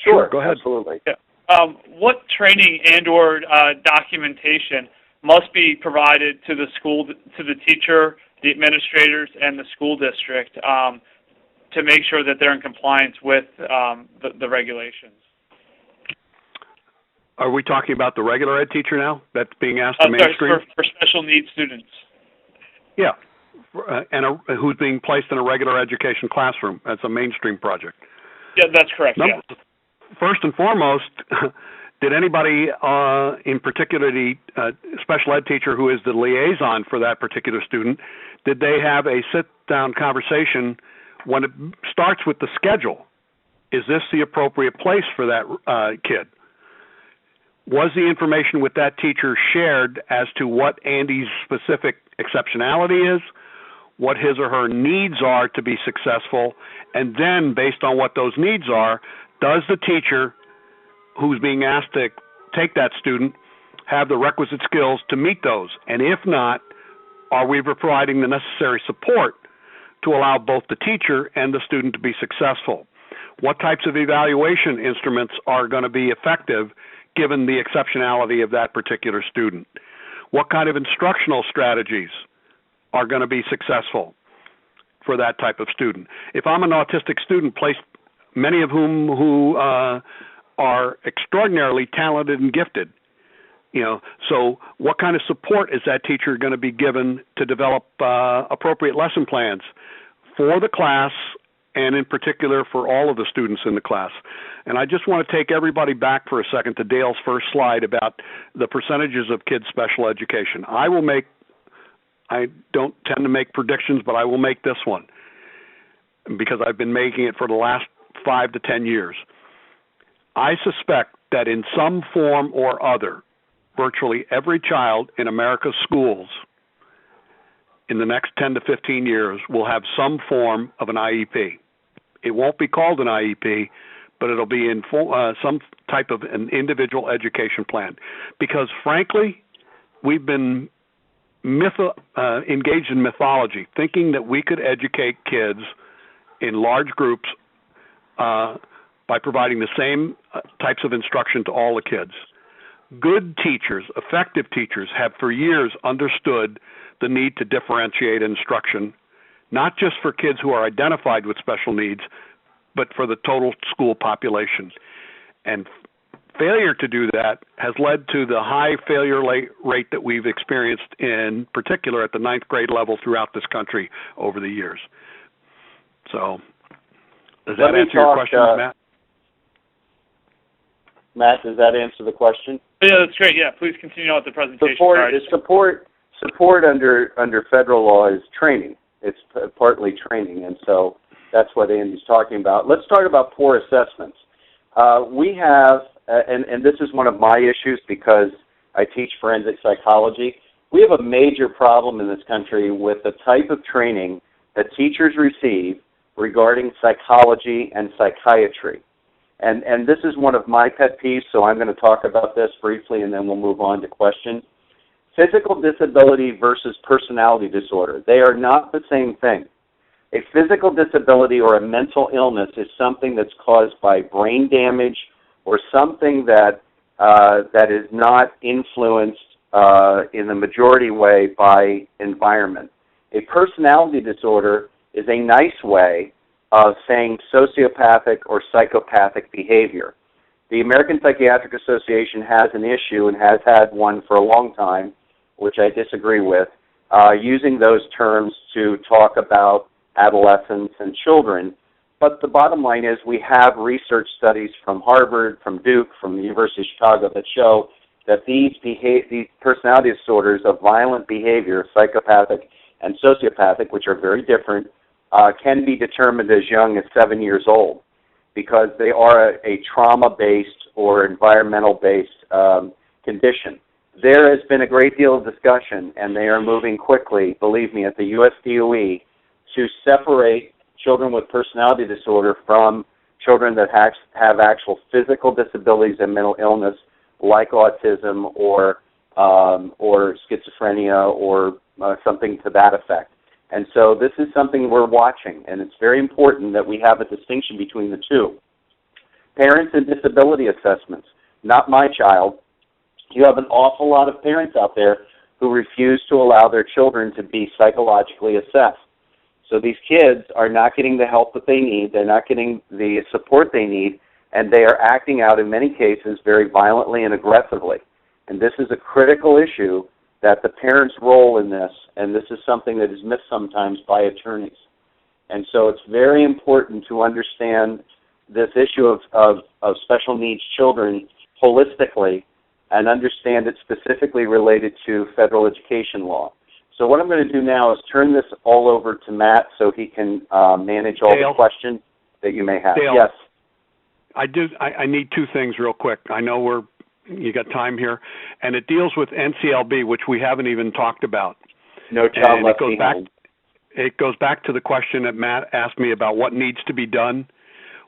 Sure, go ahead. Absolutely. Yeah. What training and/or documentation must be provided to the school, to the teacher, the administrators, and the school district to make sure that they're in compliance with the regulations? Are we talking about the regular ed teacher now that's being asked to mainstream? Sorry, for special needs students. Yeah, who's being placed in a regular education classroom. That's a mainstream project. Yeah, that's correct. First and foremost, did anybody, in particular the special ed teacher who is the liaison for that particular student, did they have a sit-down conversation when it starts with the schedule? Is this the appropriate place for that kid? Was the information with that teacher shared as to what Andy's specific exceptionality is, what his or her needs are to be successful, and then based on what those needs are, does the teacher who's being asked to take that student have the requisite skills to meet those? And if not, are we providing the necessary support to allow both the teacher and the student to be successful? What types of evaluation instruments are going to be effective given the exceptionality of that particular student? What kind of instructional strategies are going to be successful for that type of student? If I'm an autistic student, many of whom who are extraordinarily talented and gifted, so what kind of support is that teacher going to be given to develop appropriate lesson plans for the class and in particular for all of the students in the class? And I just want to take everybody back for a second to Dale's first slide about the percentages of kids' special education. I don't tend to make predictions, but I will make this one because I've been making it for the last 5 to 10 years. I suspect that in some form or other, virtually every child in America's schools in the next 10 to 15 years will have some form of an IEP. It won't be called an IEP, but it'll be in some type of an individual education plan. Because frankly, we've been engaged in mythology, thinking that we could educate kids in large groups by providing the same types of instruction to all the kids. Good teachers, effective teachers, have for years understood the need to differentiate instruction, not just for kids who are identified with special needs, but for the total school population. And failure to do that has led to the high failure rate that we've experienced, in particular at the 9th grade level throughout this country over the years. So, does that answer your question, Matt? Matt, does that answer the question? Yeah, that's great. Yeah, please continue on with the presentation. Support under federal law is training. It's partly training, and so that's what Andy's talking about. Let's talk about poor assessments. We have, and this is one of my issues because I teach forensic psychology, we have a major problem in this country with the type of training that teachers receive regarding psychology and psychiatry. And this is one of my pet peeves, so I'm going to talk about this briefly and then we'll move on to questions. Physical disability versus personality disorder. They are not the same thing. A physical disability or a mental illness is something that's caused by brain damage or something that is not influenced in the majority way by environment. A personality disorder is a nice way of saying sociopathic or psychopathic behavior. The American Psychiatric Association has an issue and has had one for a long time, which I disagree with, using those terms to talk about adolescents and children. But the bottom line is we have research studies from Harvard, from Duke, from the University of Chicago that show that these personality disorders of violent behavior, psychopathic and sociopathic, which are very different, can be determined as young as 7 years old because they are a trauma-based or environmental-based condition. There has been a great deal of discussion, and they are moving quickly, believe me, at the US DOE to separate children with personality disorder from children that have actual physical disabilities and mental illness like autism or schizophrenia or something to that effect. And so this is something we're watching, and it's very important that we have a distinction between the two. Parents and disability assessments. Not my child. You have an awful lot of parents out there who refuse to allow their children to be psychologically assessed. So these kids are not getting the help that they need. They're not getting the support they need, and they are acting out in many cases very violently and aggressively. And this is a critical issue, that the parent's role in this, and this is something that is missed sometimes by attorneys. And so it's very important to understand this issue of special needs children holistically and understand it specifically related to federal education law. So what I'm going to do now is turn this all over to Matt so he can manage all the questions that you may have. Dale, yes. I need two things real quick. I know you got time here, and it deals with NCLB, which we haven't even talked about. No child left behind. It goes back to the question that Matt asked me about what needs to be done.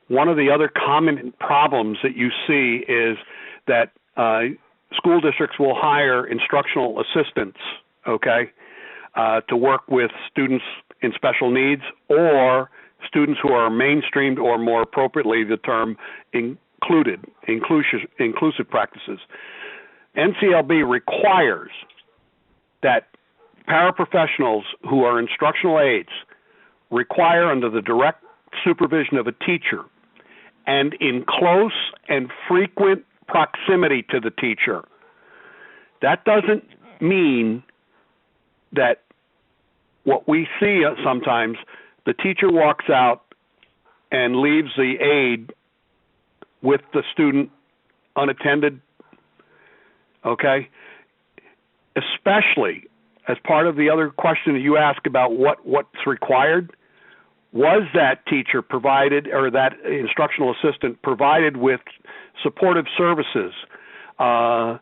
One of the other common problems that you see is that school districts will hire instructional assistants, to work with students in special needs or students who are mainstreamed, or more appropriately the term inclusive practices. NCLB requires that paraprofessionals who are instructional aides require, under the direct supervision of a teacher and in close and frequent proximity to the teacher. That doesn't mean that what we see sometimes, the teacher walks out and leaves the aide with the student unattended, especially as part of the other question that you asked about what's required. Was that teacher provided, or that instructional assistant provided with supportive services? How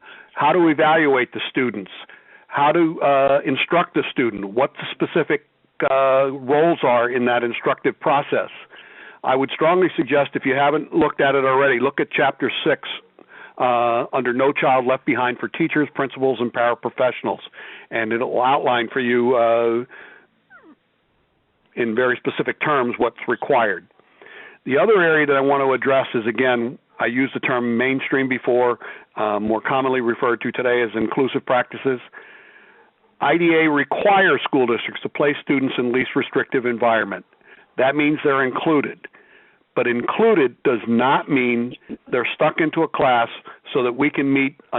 to evaluate the students? How to instruct the student? What the specific roles are in that instructive process? I would strongly suggest, if you haven't looked at it already, look at Chapter 6 under No Child Left Behind for teachers, principals, and paraprofessionals, and it will outline for you in very specific terms what's required. The other area that I want to address is, again, I used the term mainstream before, more commonly referred to today as inclusive practices. IDA requires school districts to place students in least restrictive environment. That means they're included. But included does not mean they're stuck into a class so that we can meet a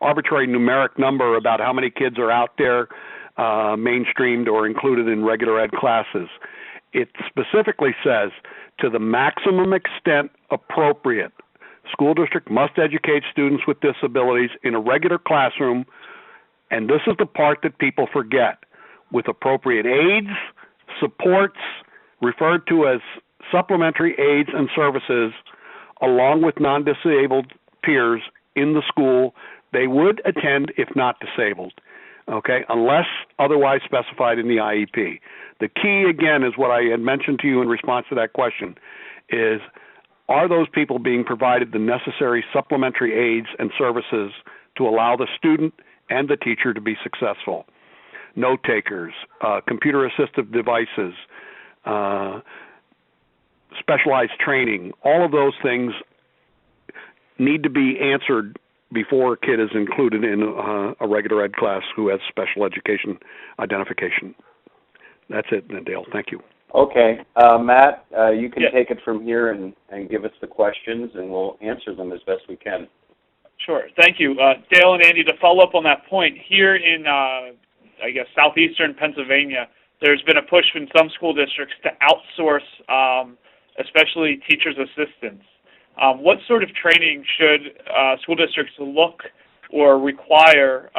arbitrary numeric number about how many kids are out there mainstreamed or included in regular ed classes. It specifically says, to the maximum extent appropriate, school district must educate students with disabilities in a regular classroom, and this is the part that people forget, with appropriate aids, supports, referred to as supplementary aids and services, along with non-disabled peers in the school they would attend if not disabled, unless otherwise specified in the IEP. The key, again, is what I had mentioned to you in response to that question, is are those people being provided the necessary supplementary aids and services to allow the student and the teacher to be successful? Note takers, computer-assistive devices, specialized training, all of those things need to be answered before a kid is included in a regular ed class who has special education identification. That's it, Dale. Thank you. Okay. Matt, you can take it from here and give us the questions, and we'll answer them as best we can. Sure. Thank you. Dale and Andy, to follow up on that point, here in, southeastern Pennsylvania, there's been a push in some school districts to outsource especially teachers' assistants. What sort of training should school districts look or require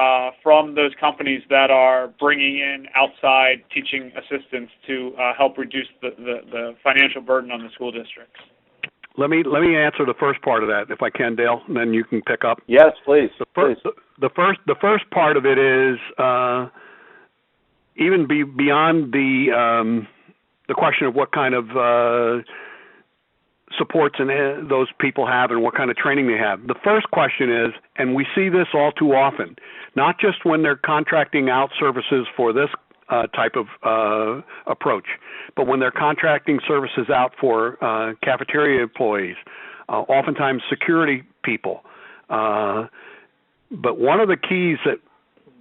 from those companies that are bringing in outside teaching assistants to help reduce the financial burden on the school districts? Let me answer the first part of that, if I can, Dale, and then you can pick up. Yes, please. The first part of it is even beyond the question of what kind of supports and those people have and what kind of training they have. The first question is, and we see this all too often, not just when they're contracting out services for this type of approach, but when they're contracting services out for cafeteria employees, oftentimes security people. But one of the keys that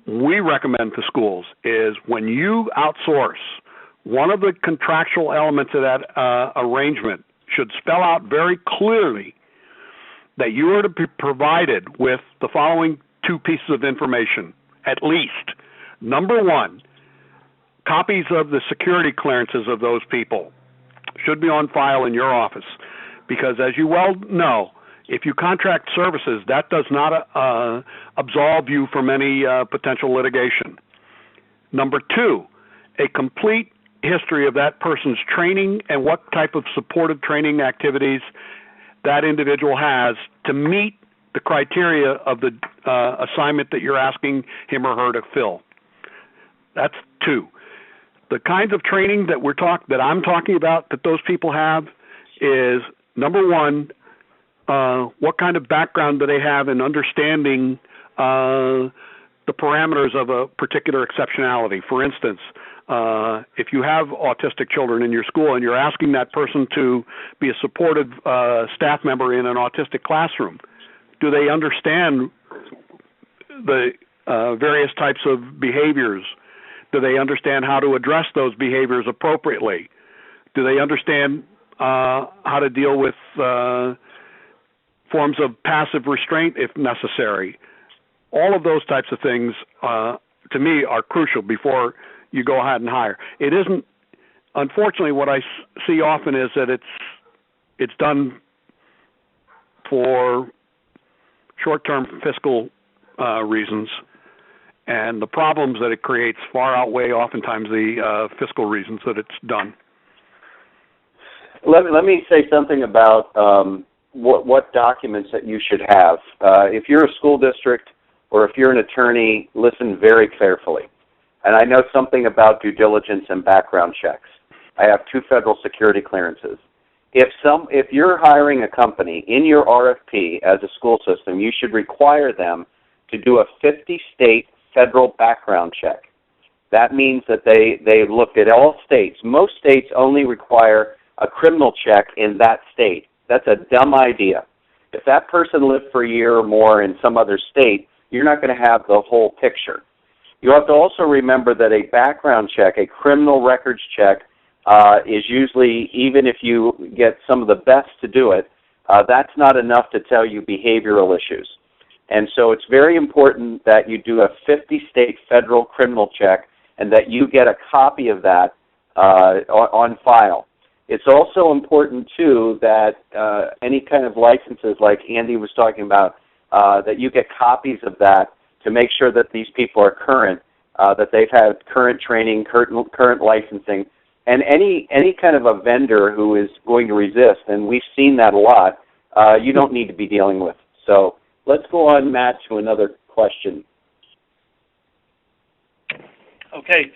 we recommend to schools is when you outsource, one of the contractual elements of that arrangement should spell out very clearly that you are to be provided with the following two pieces of information, at least. Number one, copies of the security clearances of those people should be on file in your office, because as you well know, if you contract services, that does not absolve you from any potential litigation. Number two, a complete history of that person's training and what type of supportive training activities that individual has to meet the criteria of the assignment that you're asking him or her to fill. That's two. The kinds of training that I'm talking about that those people have is, number one, what kind of background do they have in understanding the parameters of a particular exceptionality. For instance, if you have autistic children in your school and you're asking that person to be a supportive staff member in an autistic classroom, do they understand the various types of behaviors? Do they understand how to address those behaviors appropriately? Do they understand how to deal with forms of passive restraint if necessary? All of those types of things, to me, are crucial before you go ahead and hire. It isn't, unfortunately, what I see often is that it's done for short-term fiscal reasons, and the problems that it creates far outweigh oftentimes the fiscal reasons that it's done. Let me say something about what documents that you should have. If you're a school district or if you're an attorney, listen very carefully. And I know something about due diligence and background checks. I have 2 federal security clearances. If you're hiring a company in your RFP as a school system, you should require them to do a 50-state federal background check. That means that they looked at all states. Most states only require a criminal check in that state. That's a dumb idea. If that person lived for a year or more in some other state, you're not going to have the whole picture. You have to also remember that a background check, a criminal records check, is usually, even if you get some of the best to do it, that's not enough to tell you behavioral issues. And so it's very important that you do a 50-state federal criminal check and that you get a copy of that on file. It's also important, too, that any kind of licenses like Andy was talking about, that you get copies of that to make sure that these people are current, that they've had current training, current licensing, and any kind of a vendor who is going to resist, and we've seen that a lot, you don't need to be dealing with. So let's go on, Matt, to another question. Okay.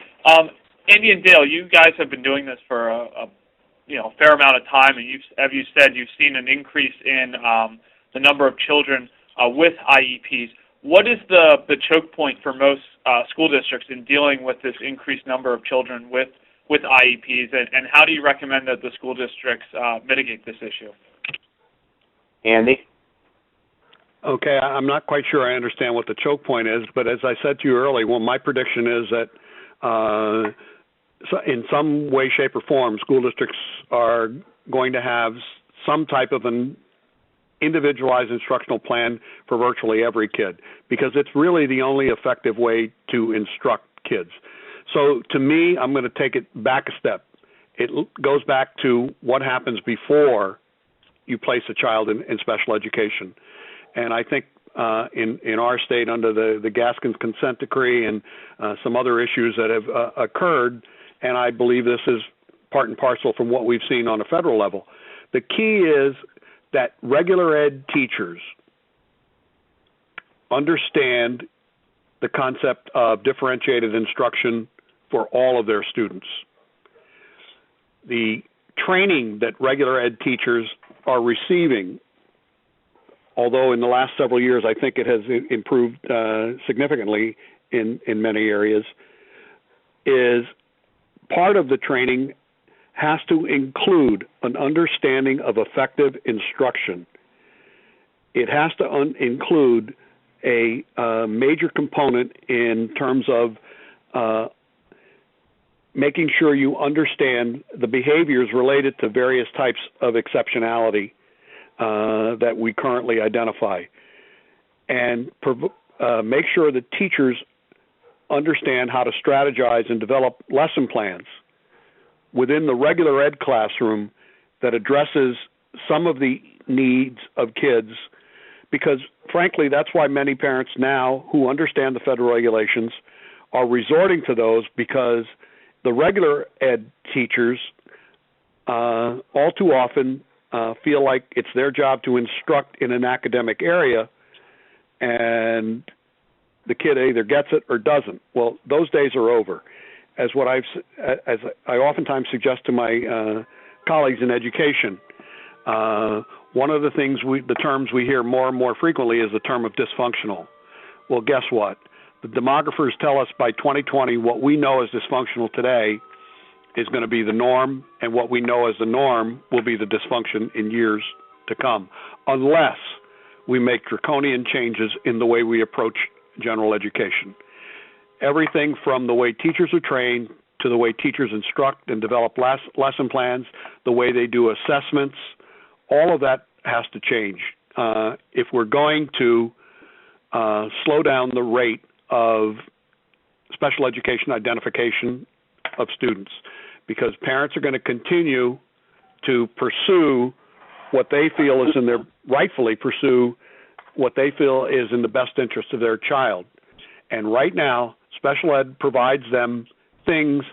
Andy and Dale, you guys have been doing this for a fair amount of time, and as you said, you've seen an increase in the number of children with IEPs. What is the choke point for most school districts in dealing with this increased number of children with IEPs, and how do you recommend that the school districts mitigate this issue? Andy? Okay, I'm not quite sure I understand what the choke point is, but as I said to you earlier, well, my prediction is that in some way, shape, or form, school districts are going to have some type of an individualized instructional plan for virtually every kid, because it's really the only effective way to instruct kids. So to me, I'm going to take it back a step. It goes back to what happens before you place a child in special education. And I think in our state, under the Gaskins consent decree and some other issues that have occurred, and I believe this is part and parcel from what we've seen on a federal level, the key is that regular ed teachers understand the concept of differentiated instruction for all of their students. The training that regular ed teachers are receiving, although in the last several years I think it has improved significantly in many areas, is part of the training has to include an understanding of effective instruction. It has to include a major component in terms of making sure you understand the behaviors related to various types of exceptionality that we currently identify, and make sure that teachers understand how to strategize and develop lesson plans within the regular ed classroom that addresses some of the needs of kids, because frankly, that's why many parents now who understand the federal regulations are resorting to those, because the regular ed teachers all too often feel like it's their job to instruct in an academic area, and the kid either gets it or doesn't. Well, those days are over. As I oftentimes suggest to my colleagues in education, one of the things the terms we hear more and more frequently is the term of dysfunctional. Well, guess what? The demographers tell us by 2020 what we know as dysfunctional today is going to be the norm, and what we know as the norm will be the dysfunction in years to come, unless we make draconian changes in the way we approach general education. Everything from the way teachers are trained to the way teachers instruct and develop lesson plans, the way they do assessments, all of that has to change if we're going to slow down the rate of special education identification of students, because parents are going to continue to pursue what they feel is rightfully pursue what they feel is in the best interest of their child. And right now, special ed provides them things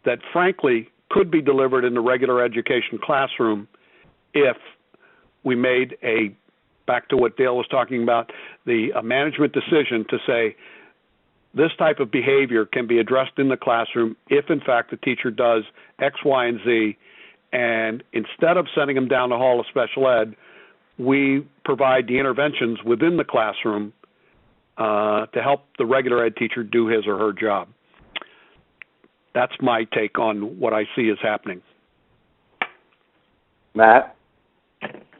that frankly could be delivered in the regular education classroom if we made back to what Dale was talking about, a management decision to say this type of behavior can be addressed in the classroom if in fact the teacher does X, Y, and Z, and instead of sending them down the hall of special ed, we provide the interventions within the classroom to help the regular ed teacher do his or her job. That's my take on what I see is happening. Matt?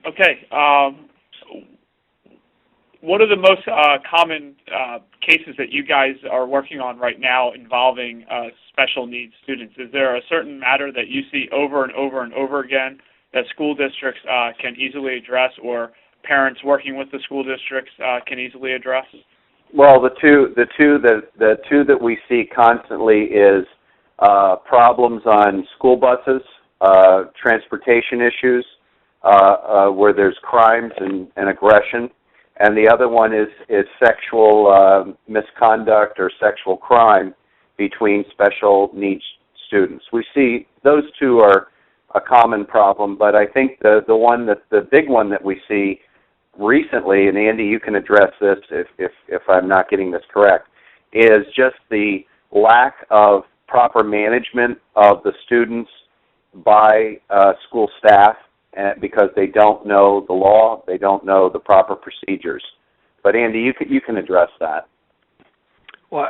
Okay. What are the most common cases that you guys are working on right now involving special needs students? Is there a certain matter that you see over and over and over again that school districts can easily address, or parents working with the school districts can easily address? Well, the two that we see constantly is problems on school buses, transportation issues, where there's crimes and aggression, and the other one is sexual misconduct or sexual crime between special needs students. We see those two are a common problem, but I think the big one that we see recently, and Andy, you can address this if I'm not getting this correct, is just the lack of proper management of the students by school staff, because they don't know the law, they don't know the proper procedures. But Andy, you can address that. Well,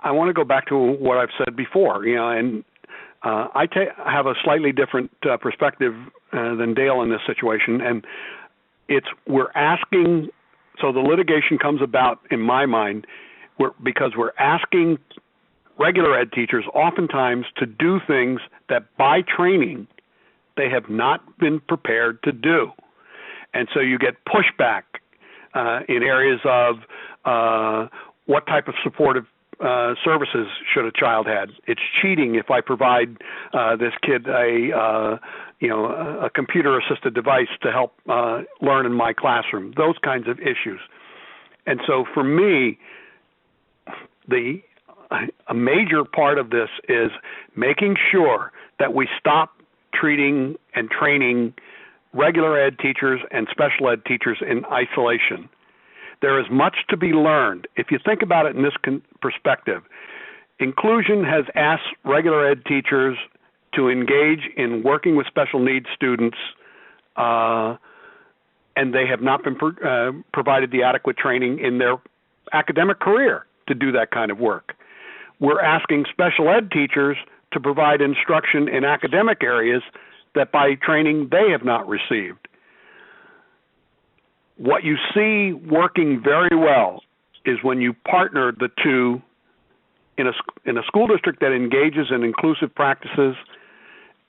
I want to go back to what I've said before, and I have a slightly different perspective than Dale in this situation, and we're asking, so the litigation comes about in my mind because we're asking regular ed teachers oftentimes to do things that by training they have not been prepared to do. And so you get pushback in areas of what type of supportive services should a child have. It's cheating if I provide this kid a computer-assisted device to help learn in my classroom, those kinds of issues. And so for me, a major part of this is making sure that we stop treating and training regular ed teachers and special ed teachers in isolation. There is much to be learned. If you think about it in this perspective, inclusion has asked regular ed teachers to engage in working with special needs students, and they have not been provided the adequate training in their academic career to do that kind of work. We're asking special ed teachers to provide instruction in academic areas that by training they have not received. What you see working very well is when you partner the two in a school district that engages in inclusive practices,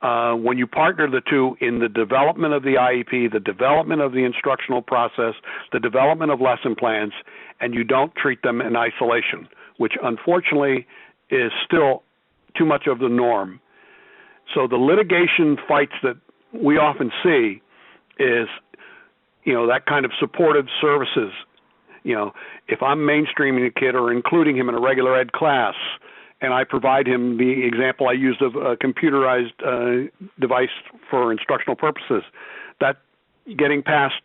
when you partner the two in the development of the IEP, the development of the instructional process, the development of lesson plans, and you don't treat them in isolation, which unfortunately is still too much of the norm. So the litigation fights that we often see is, that kind of supportive services. If I'm mainstreaming a kid or including him in a regular ed class, and I provide him the example I used of a computerized device for instructional purposes, that getting past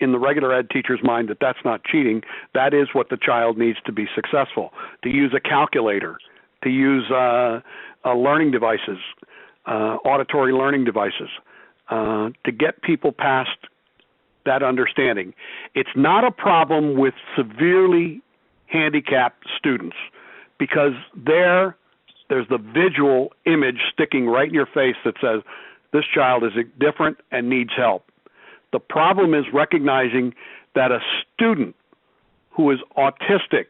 in the regular ed teacher's mind that that's not cheating, that is what the child needs to be successful. To use a calculator, to use learning devices, auditory learning devices, to get people past that understanding. It's not a problem with severely handicapped students, because there's the visual image sticking right in your face that says this child is different and needs help. The problem is recognizing that a student who is autistic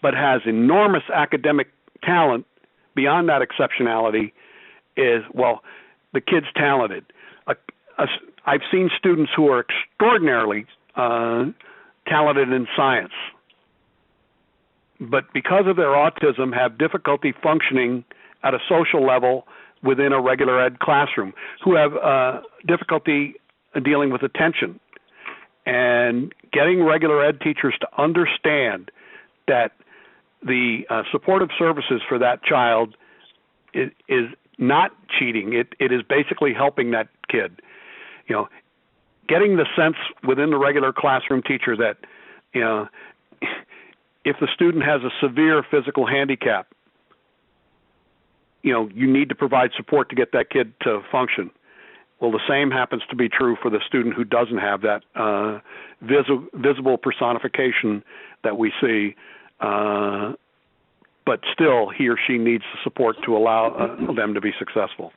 but has enormous academic talent beyond that exceptionality is, the kid's talented. I've seen students who are extraordinarily talented in science, but because of their autism have difficulty functioning at a social level within a regular ed classroom, who have difficulty dealing with attention. And getting regular ed teachers to understand that the supportive services for that child is not cheating. It is basically helping that kid. Getting the sense within the regular classroom teacher that, if the student has a severe physical handicap, you need to provide support to get that kid to function. Well, the same happens to be true for the student who doesn't have that visible personification that we see, but still he or she needs the support to allow them to be successful.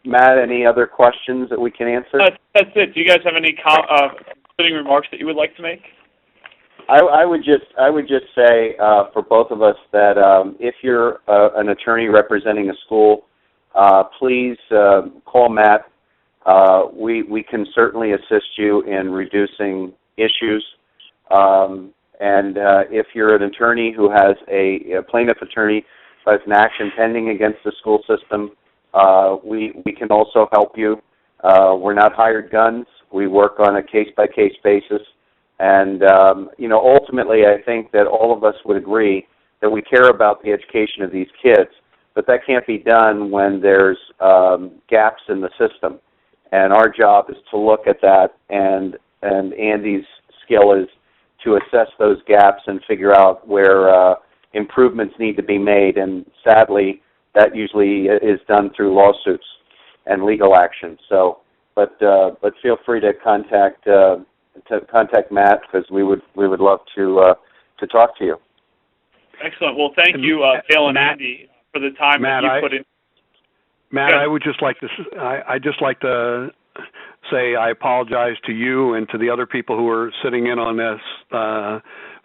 Matt, any other questions that we can answer? That's it. Do you guys have any concluding remarks that you would like to make? I would just say for both of us that if you're an attorney representing a school, please call Matt. We can certainly assist you in reducing issues. And if you're an attorney who has a plaintiff attorney who has an action pending against the school system, we can also help you. We're not hired guns. We work on a case-by-case basis. And, ultimately, I think that all of us would agree that we care about the education of these kids, but that can't be done when there's gaps in the system. And our job is to look at that, and Andy's skill is to assess those gaps and figure out where improvements need to be made. And sadly, that usually is done through lawsuits and legal action. So, but feel free to contact Matt, because we would love to talk to you. Excellent. Well, thank you, Dale and Andy, for the time that you put in. Matt, I would just like to say I apologize to you and to the other people who are sitting in on this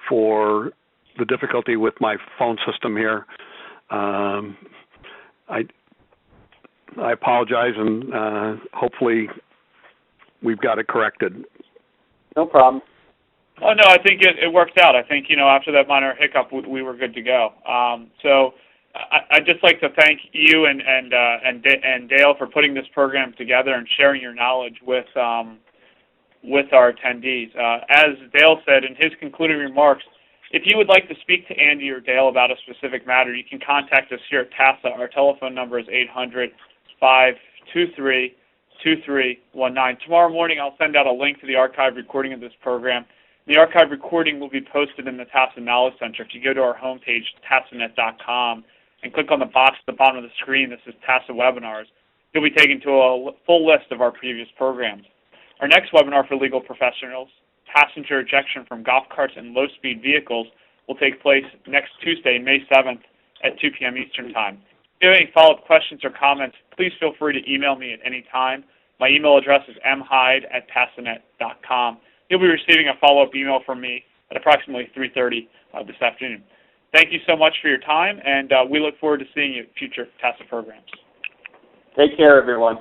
for the difficulty with my phone system here. I apologize, and hopefully we've got it corrected. No problem. Oh, no, I think it worked out. I think, after that minor hiccup, we were good to go. So I'd just like to thank you and Dale for putting this program together and sharing your knowledge with our attendees. As Dale said in his concluding remarks, if you would like to speak to Andy or Dale about a specific matter, you can contact us here at TASA. Our telephone number is 800-523-2319. Tomorrow morning, I'll send out a link to the archive recording of this program. The archive recording will be posted in the TASA Knowledge Center. If you go to our homepage, tasanet.com, and click on the box at the bottom of the screen that says TASA Webinars, you'll be taken to a full list of our previous programs. Our next webinar for legal professionals, passenger ejection from golf carts and low-speed vehicles, will take place next Tuesday, May 7th at 2 p.m. Eastern Time. If you have any follow-up questions or comments, please feel free to email me at any time. My email address is mhyde@tasanet.com. You'll be receiving a follow-up email from me at approximately 3:30 this afternoon. Thank you so much for your time, and we look forward to seeing you at future TASA programs. Take care, everyone.